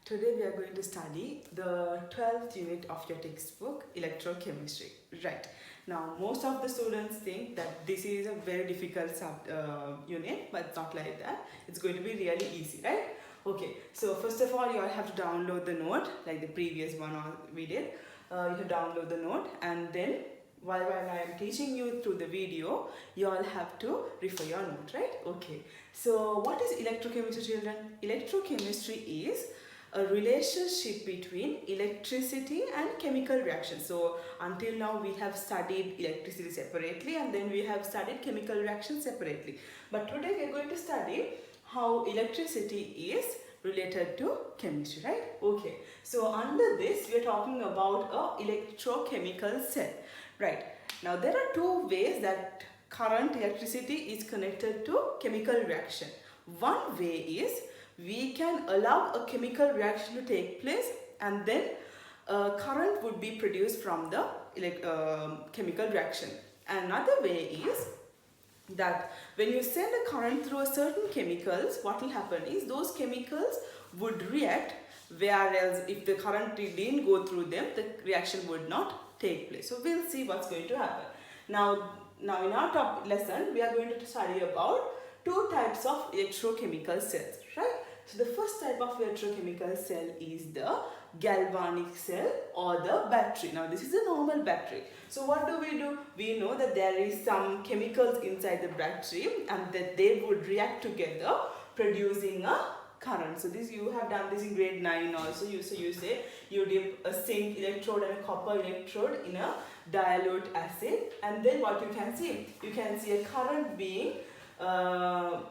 Today we are going to study the 12th unit of your textbook, Electrochemistry. Right. Now, most of the students think that this is a very difficult unit, but it's not like that. It's going to be really easy, right? Okay, so first of all, you all have to download the note, like the previous one we did. You have to download the note, and then while I am teaching you through the video, you all have to refer your note, right? Okay, so what is electrochemistry, children? Electrochemistry is a relationship between electricity and chemical reaction. So until now we have studied electricity separately, and then we have studied chemical reaction separately. But today we are going to study how electricity is related to chemistry, right? Okay, so under this we are talking about a electrochemical cell, right? Now there are two ways that current electricity is connected to chemical reaction. One way is we can allow a chemical reaction to take place, and then current would be produced from the chemical reaction. Another way is that when you send a current through a certain chemicals, what will happen is those chemicals would react, whereas if the current didn't go through them, the reaction would not take place. So we'll see what's going to happen. Now in our top lesson, we are going to study about two types of electrochemical cells, right? So the first type of electrochemical cell is the galvanic cell or the battery. Now this is a normal battery. So what do? We know that there is some chemicals inside the battery, and that they would react together producing a current. So this, you have done this in grade 9 also. You say you dip a zinc electrode and a copper electrode in a dilute acid, and then what you can see a current being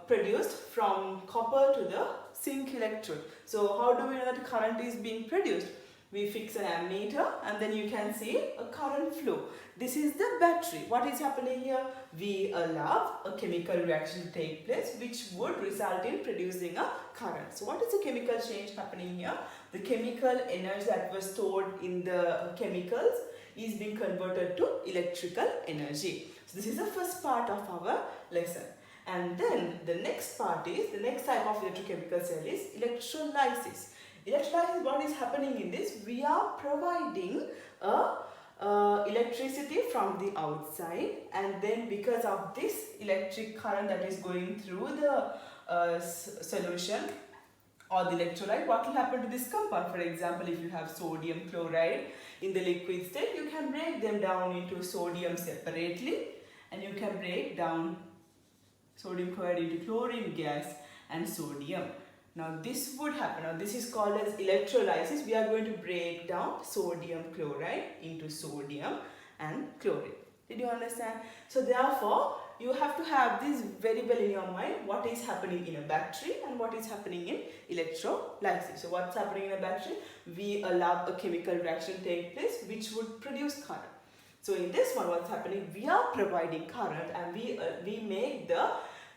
produced from copper to the zinc electrode. So how do we know that current is being produced? We fix an ammeter, and then you can see a current flow. This is the battery. What is happening here? We allow a chemical reaction to take place, which would result in producing a current. So what is the chemical change happening here? The chemical energy that was stored in the chemicals is being converted to electrical energy. So this is the first part of our lesson. And then the next part is, the next type of electrochemical cell is electrolysis. Electrolysis, what is happening in this? We are providing electricity from the outside, and then because of this electric current that is going through the solution or the electrolyte, what will happen to this compound? For example, if you have sodium chloride in the liquid state, you can break them down into sodium separately, and you can break down sodium chloride into chlorine gas and sodium. Now this would happen. Now this is called as electrolysis. We are going to break down sodium chloride into sodium and chlorine. Did you understand? So therefore, you have to have this very well in your mind, what is happening in a battery and what is happening in electrolysis. So what's happening in a battery? We allow a chemical reaction to take place, which would produce current. So in this one, what's happening? We are providing current, and we make the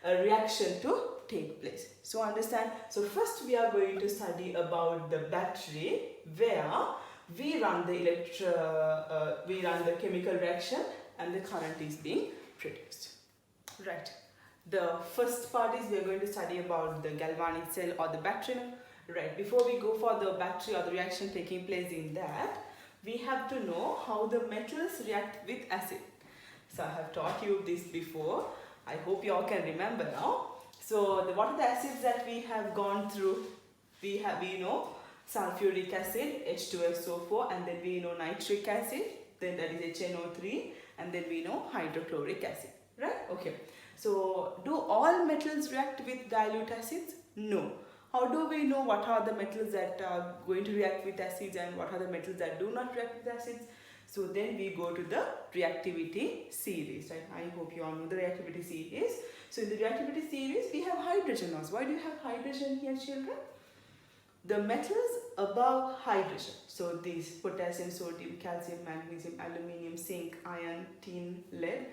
reaction to take place. So understand? So first we are going to study about the battery, where we run the chemical reaction and the current is being produced. Right. The first part is we are going to study about the galvanic cell or the battery. Right. Before we go for the battery or the reaction taking place in that, we have to know how the metals react with acid. So I have taught you this before. I hope you all can remember now. So what are the acids that we have gone through? We know sulfuric acid, H2SO4, and then we know nitric acid, then that is HNO3, and then we know hydrochloric acid, right? Okay. So do all metals react with dilute acids? No. How do we know what are the metals that are going to react with acids and what are the metals that do not react with acids? So then we go to the reactivity series, right? I hope you all know the reactivity series. So in the reactivity series, we have hydrogen also. Why do you have hydrogen here, children? The metals above hydrogen. So these potassium, sodium, calcium, magnesium, aluminium, zinc, iron, tin, lead.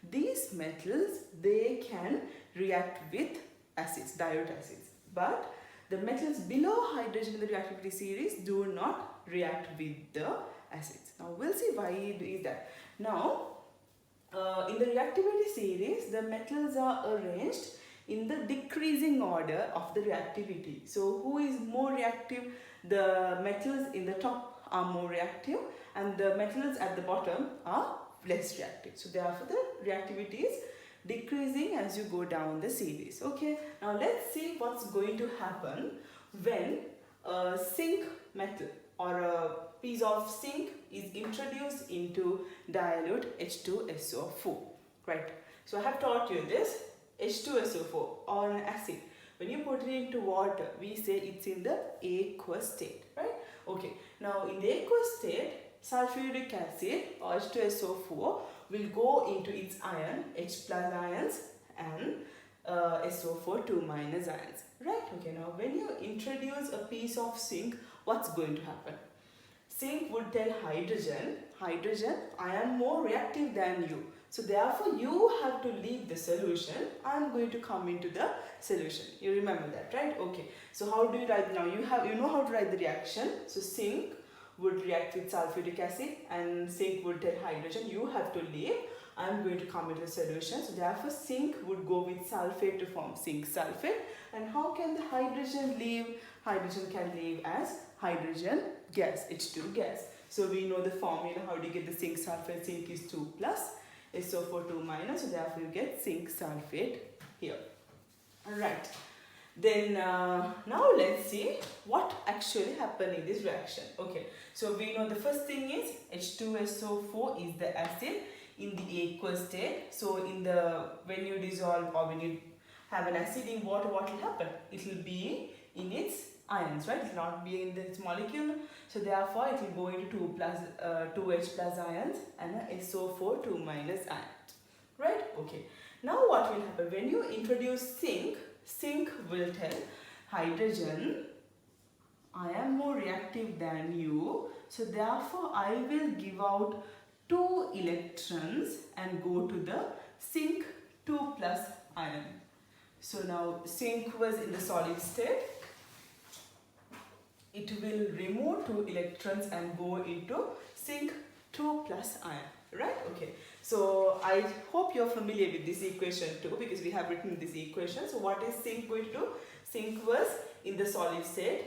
These metals, they can react with acids, dilute acids. But the metals below hydrogen in the reactivity series do not react with the acids. Now we'll see why is that. Now in the reactivity series, the metals are arranged in the decreasing order of the reactivity. So who is more reactive? the metals in the top are more reactive and the metals at the bottom are less reactive. So therefore the reactivity is decreasing as you go down the series. Okay, now let's see what's going to happen when a zinc metal or a piece of zinc is introduced into dilute H2SO4, right? So I have taught you this H2SO4 or an acid. When you put it into water, we say it's in the aqueous state, right? Okay, now in the aqueous state, sulfuric acid or H2SO4 will go into its ion, H plus ions and SO4 2 minus ions, right? Okay, now when you introduce a piece of zinc, what's going to happen? Zinc would tell hydrogen, I am more reactive than you. So therefore you have to leave the solution. I am going to come into the solution. You remember that, right? Okay. So how do you write now? You know how to write the reaction. So zinc would react with sulfuric acid and zinc would tell hydrogen, you have to leave. I am going to come into the solution. So therefore zinc would go with sulfate to form zinc sulfate. And how can the hydrogen leave? Hydrogen can leave as hydrogen gas, H2 gas. So we know the formula. How do you get the zinc sulfate? Zinc is 2 plus, SO4 2 minus. So therefore you get zinc sulfate here. Alright. Then now let's see what actually happened in this reaction. Okay, so we know the first thing is H2SO4 is the acid in the aqueous state. So when you dissolve or when you have an acid in water, what will happen? It will be in its ions, right? It will not be in its molecule. So therefore it will go into 2H plus ions and SO4 2 minus ions, right? Okay, now what will happen when you introduce zinc? Zinc will tell hydrogen, I am more reactive than you, so therefore I will give out 2 electrons and go to the zinc 2 plus ion. So now zinc was in the solid state, it will remove 2 electrons and go into zinc 2 plus ion, right? Okay, so I hope you're familiar with this equation too, because we have written this equation. So what is zinc going to do? Zinc was in the solid state,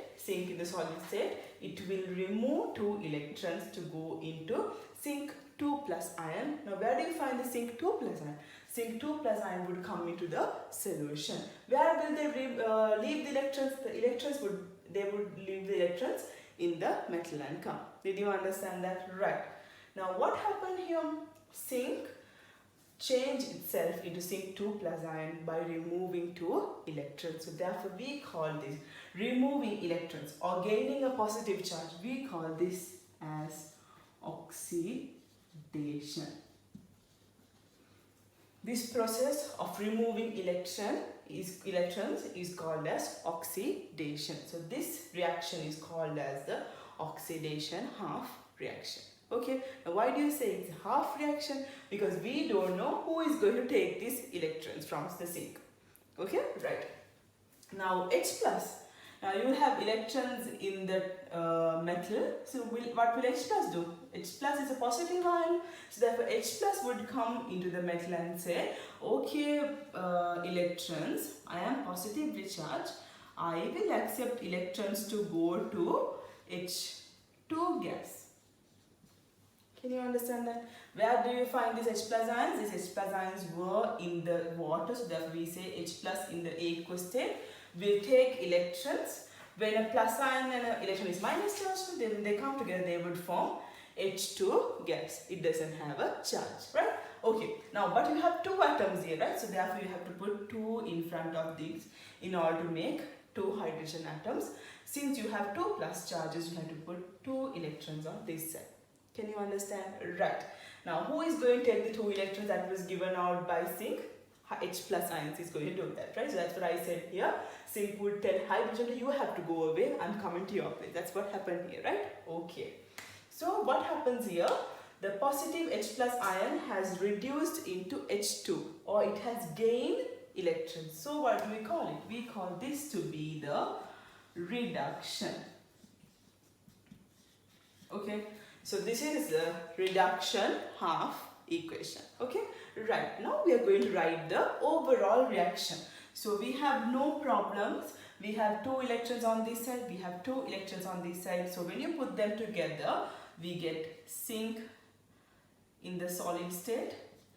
it will remove 2 electrons to go into zinc 2 plus ion. Now where do you find the zinc 2 plus ion? Zinc 2 plus ion would come into the solution. Where will they leave the electrons? They would leave the electrons in the metal and come. Did you understand that? Right. Now what happened here? Zinc changed itself into zinc 2 plus ion by removing 2 electrons. So therefore we call this removing electrons or gaining a positive charge. We call this as oxidation. This process of removing electrons is called as oxidation. So this reaction is called as the oxidation half reaction. Okay, now why do you say it's a half reaction? Because we don't know who is going to take these electrons from the zinc. Okay, right. Now H plus. Now you will have electrons in the metal. So what will H plus do? H plus is a positive ion. So therefore H plus would come into the metal and say, okay, electrons, I am positively charged. I will accept electrons to go to H2 gas. Can you understand that? Where do you find these H plus ions? These H plus ions were in the water. So therefore we say H plus in the aqueous state will take electrons. When a plus ion and an electron is minus charged, then when they come together, they would form H2 gas. It doesn't have a charge, right? Okay, now but you have 2 atoms here, right? So therefore you have to put 2 in front of these in order to make 2 hydrogen atoms. Since you have 2 plus charges, you have to put 2 electrons on this side. Can you understand? Right. Now who is going to take the 2 electrons that was given out by zinc? H plus ions is going to do that, right? So that's what I said here. Zinc would tell hydrogen, you have to go away, I'm coming to your place. That's what happened here, right? Okay. So what happens here? The positive H plus ion has reduced into H2, or it has gained electrons. So what do we call it? We call this to be the reduction. Okay. So this is the reduction half equation. Okay, right. Now we are going to write the overall reaction. So we have no problems We have 2 electrons on this side, we have 2 electrons on this side. So when you put them together, we get zinc in the solid state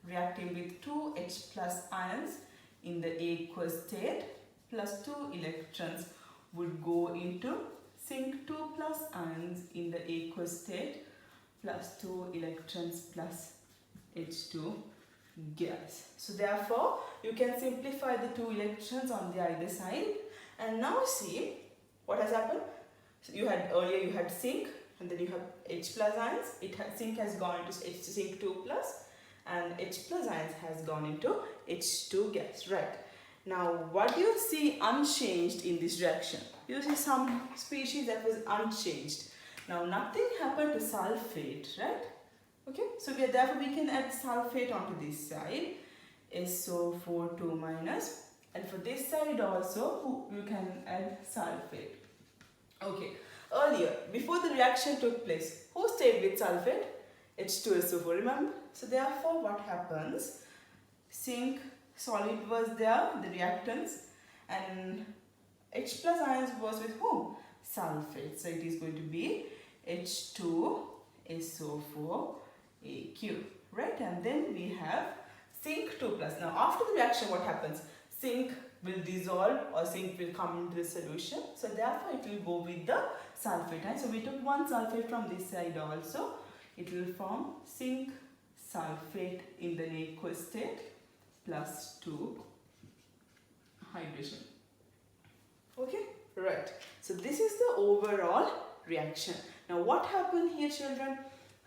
reacting with 2 H plus ions in the aqueous state, plus 2 electrons would go into zinc 2 plus ions in the aqueous state, plus 2 electrons plus H2 gas. So therefore you can simplify the 2 electrons on the either side, and now see what has happened. So you had earlier you had zinc, and then you have H plus ions. Zinc has gone into zinc 2 plus, and H plus ions has gone into H2 gas, right? Now what do you see unchanged in this reaction? You see some species that was unchanged. Now nothing happened to sulfate, right? Okay, so therefore we can add sulfate onto this side, SO4 2 minus, and for this side also you can add sulfate. Okay, earlier before the reaction took place, who stayed with sulfate? H2SO4, remember? So therefore what happens? Zinc solid was there, the reactants, and H plus ions was with whom? Sulfate. So it is going to be H2SO4AQ, right? And then we have zinc 2 plus. Now after the reaction what happens? Zinc will dissolve, or zinc will come into the solution. So therefore it will go with the sulfate. Right? So we took one sulfate from this side also. It will form zinc sulfate in the aqueous state plus 2 hydrogen. Okay, right. So this is the overall reaction. Now what happened here, children?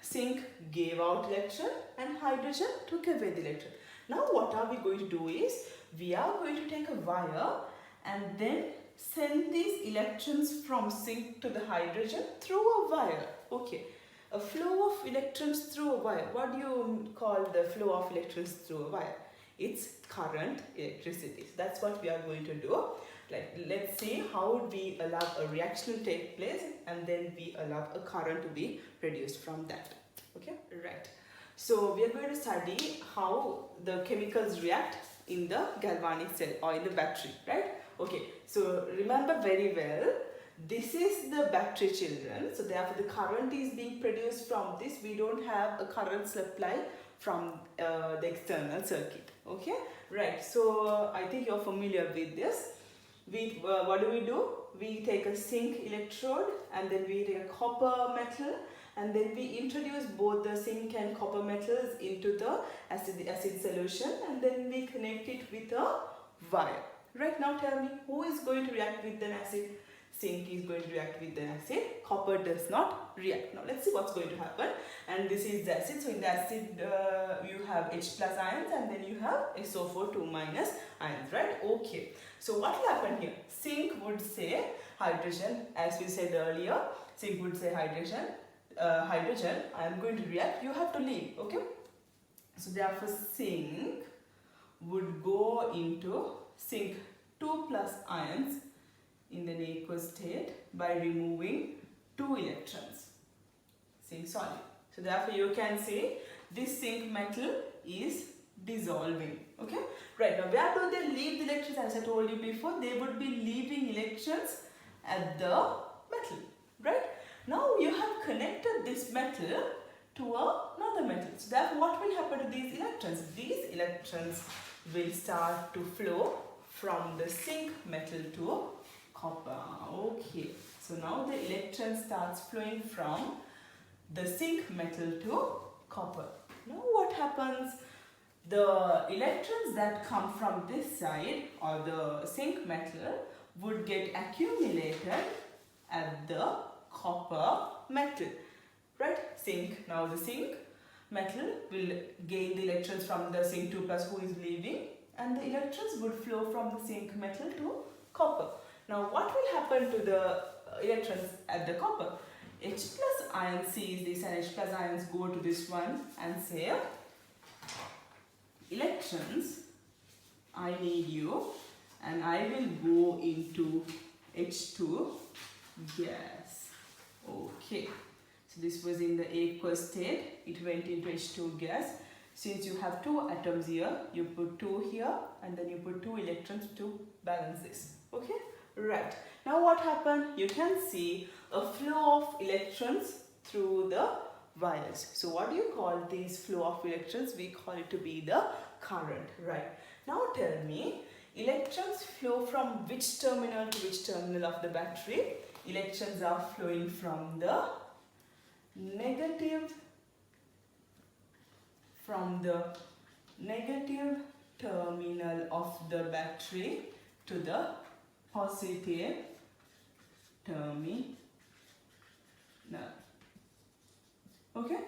Zinc gave out electron and hydrogen took away the electron. Now what are we going to do is, we are going to take a wire and then send these electrons from zinc to the hydrogen through a wire. Okay, a flow of electrons through a wire. What do you call the flow of electrons through a wire? It's current electricity. So that's what we are going to do. Like, let's see how we allow a reaction to take place, and then we allow a current to be produced from that. Okay, right. So we are going to study how the chemicals react in the galvanic cell or in the battery, right? Okay, so remember very well, this is the battery, children. So therefore the current is being produced from this. We don't have a current supply from the external circuit. Okay, right. So I think you're familiar with this. What do? We take a zinc electrode, and then we take a copper metal, and then we introduce both the zinc and copper metals into the acid solution, and then we connect it with a wire. Right, now tell me, who is going to react with an acid? Zinc is going to react with an acid. Copper does not react. Now let's see what's going to happen. And this is the acid. So in the acid you have H plus ions, and then you have SO4 2 minus ions, right? Okay. So what will happen here? Zinc would say hydrogen, as we said earlier. Zinc would say hydrogen. Hydrogen, I am going to react. You have to leave. Okay. So therefore zinc would go into zinc 2 plus ions in the aqueous state by removing 2 electrons. Zinc solid. So therefore you can say this zinc metal is dissolving. Okay, right. Now where do they leave the electrons? As I told you before, they would be leaving electrons at the metal, right? Now you have connected this metal to another metal. So therefore what will happen to these electrons? These electrons will start to flow from the zinc metal to copper. Okay, so now the electron starts flowing from the zinc metal to copper. Now what happens? The electrons that come from this side, or the zinc metal, would get accumulated at the copper metal, right? Zinc. Now the zinc metal will gain the electrons from the zinc 2 plus who is leaving, and the electrons would flow from the zinc metal to copper. Now what will happen to the electrons at the copper? H plus ion sees this, and H plus ions go to this one and say, electrons, I need you, and I will go into H2 gas. Okay, so this was in the aqueous state, it went into H2 gas. Since you have 2 atoms here, you put 2 here, and then you put 2 electrons to balance this. Okay, Right. Now what happened? You can see a flow of electrons through the wires. So what do you call this flow of electrons? We call it to be the current, right? Now tell me, electrons flow from which terminal to which terminal of the battery? Electrons are flowing from the negative terminal of the battery to the positive terminal. Okay,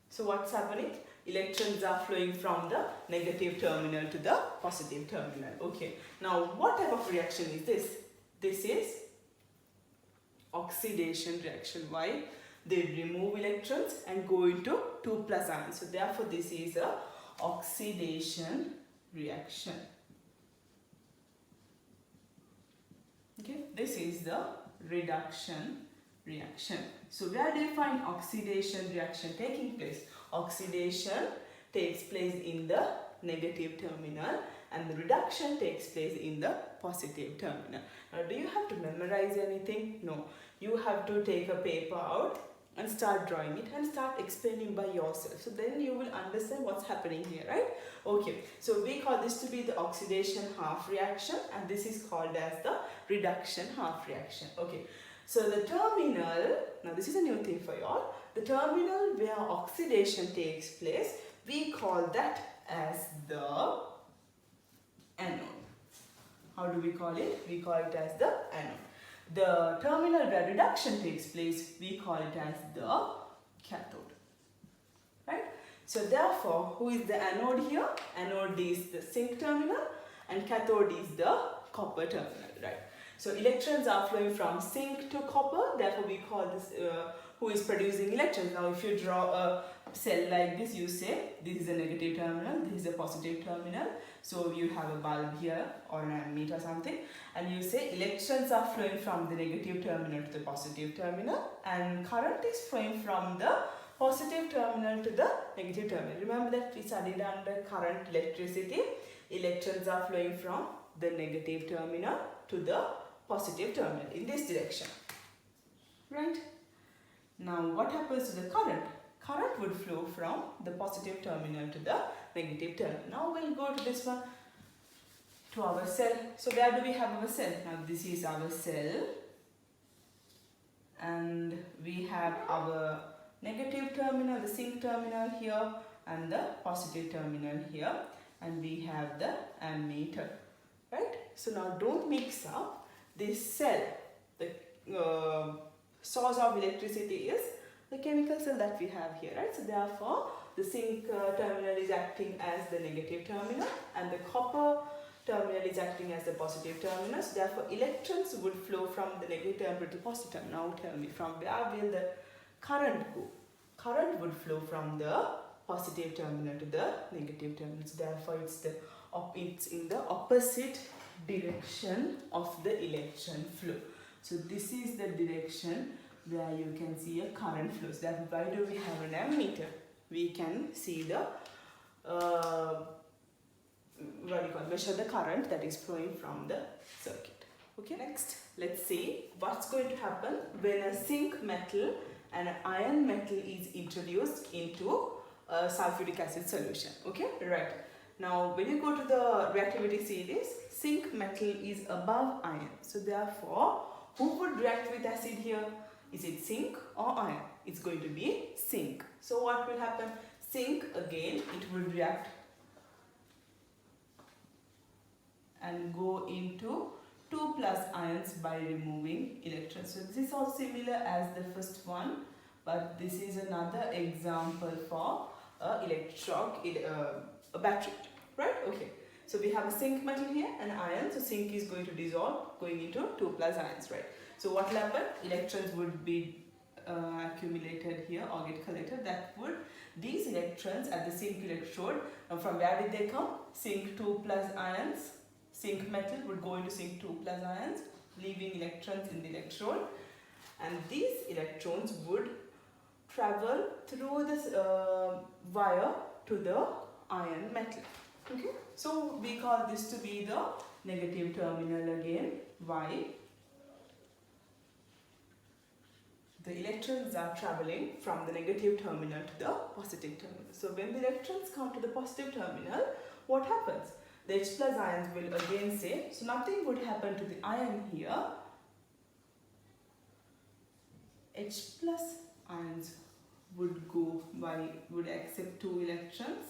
so what's happening? Electrons are flowing from the negative terminal to the positive terminal. Okay, now what type of reaction is this? This is oxidation reaction. Why? They remove electrons and go into 2 plus ions. So therefore this is a oxidation reaction. Okay, this is the reduction reaction. So where do you find oxidation reaction taking place? Oxidation takes place in the negative terminal and the reduction takes place in the positive terminal. Now do you have to memorize anything? No. You have to take a paper out and start drawing it and start explaining by yourself. So then you will understand what's happening here, right? Okay, so we call this to be the oxidation half reaction and this is called as the reduction half reaction. Okay, so the terminal, now this is a new thing for you all, the terminal where oxidation takes place, we call that as the anode. How do we call it? We call it as the anode. The terminal where reduction takes place, we call it as the cathode. Right? So therefore, who is the anode here? Anode is the zinc terminal and cathode is the copper terminal. Right? So electrons are flowing from zinc to copper, therefore we call this who is producing electrons. Now if you draw a cell like this, you say this is a negative terminal, this is a positive terminal. So you have a bulb here or an ammeter or something and you say electrons are flowing from the negative terminal to the positive terminal and current is flowing from the positive terminal to the negative terminal. Remember that we studied under current electricity, electrons are flowing from the negative terminal to the positive terminal in this direction. Right? Now what happens to the current? Current would flow from the positive terminal to the negative terminal. Now we'll go to this one, to our cell. So where do we have our cell? Now this is our cell and we have our negative terminal, the zinc terminal here and the positive terminal here and we have the ammeter. Right? So now don't mix up this cell. The source of electricity is the chemical cell that we have here, right? So therefore the zinc terminal is acting as the negative terminal and the copper terminal is acting as the positive terminal. So therefore electrons would flow from the negative terminal to the positive terminal. Now tell me, from where will the current go? Current would flow from the positive terminal to the negative terminal. So therefore it's in the opposite direction of the electron flow. So this is the direction where you can see a current flows. That's why do we have an ammeter? We can see the measure the current that is flowing from the circuit. Okay, next let's see what's going to happen when a zinc metal and an iron metal is introduced into a sulfuric acid solution. Okay, right. Now when you go to the reactivity series, zinc metal is above iron. So therefore, who would react with acid here? Is it zinc or iron? It's going to be zinc. So what will happen? Zinc again, it will react and go into 2 plus ions by removing electrons. So this is also similar as the first one, but this is another example for a battery, right? Okay. So we have a zinc metal here and iron. So zinc is going to dissolve, going into 2 plus ions, right? So what will happen? Electrons would be accumulated here or get collected. That would, these electrons at the zinc electrode, from where did they come? Zinc 2 plus ions. Zinc metal would go into zinc 2 plus ions, leaving electrons in the electrode. And these electrons would travel through this wire to the iron metal. Okay, so we call this to be the negative terminal again. Why? the electrons are traveling from the negative terminal to the positive terminal. So when the electrons come to the positive terminal, what happens? The H plus ions will again say, so nothing would happen to the ion here. H plus ions would accept 2 electrons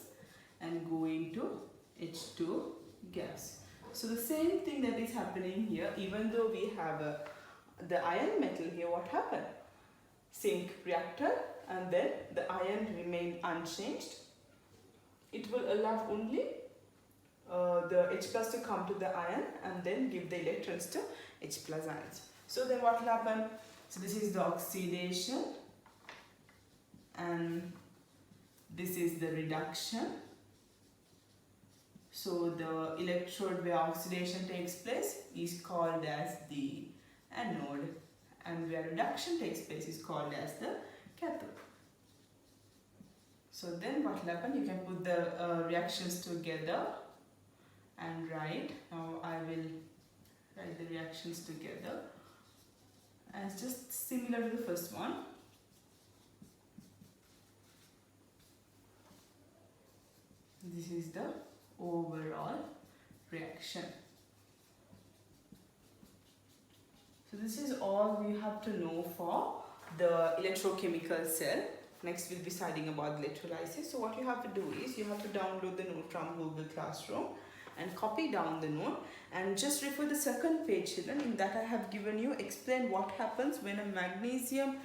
and go into H2 gas. So the same thing that is happening here, even though we have the iron metal here, what happened? Zinc reacted and then the ion remained unchanged. It will allow only the H plus to come to the ion and then give the electrons to H plus ions. So then what will happen? So this is the oxidation and this is the reduction. So the electrode where oxidation takes place is called as the anode, and where reduction takes place is called as the cathode. So then what will happen? You can put the reactions together and write. Now I will write the reactions together as just similar to the first one. This is the overall reaction. So this is all we have to know for the electrochemical cell. Next we'll be studying about electrolysis. So what you have to do is you have to download the note from Google Classroom and copy down the note and just refer the second page children. In that I have given you explain what happens when a magnesium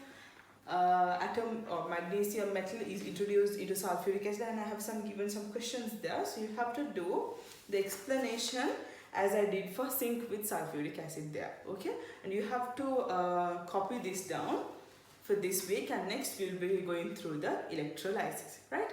atom or magnesium metal is introduced into sulfuric acid, and I have given some questions there. So you have to do the explanation as I did for zinc with sulfuric acid there, okay? And you have to copy this down for this week, and next we'll be going through the electrolysis, right?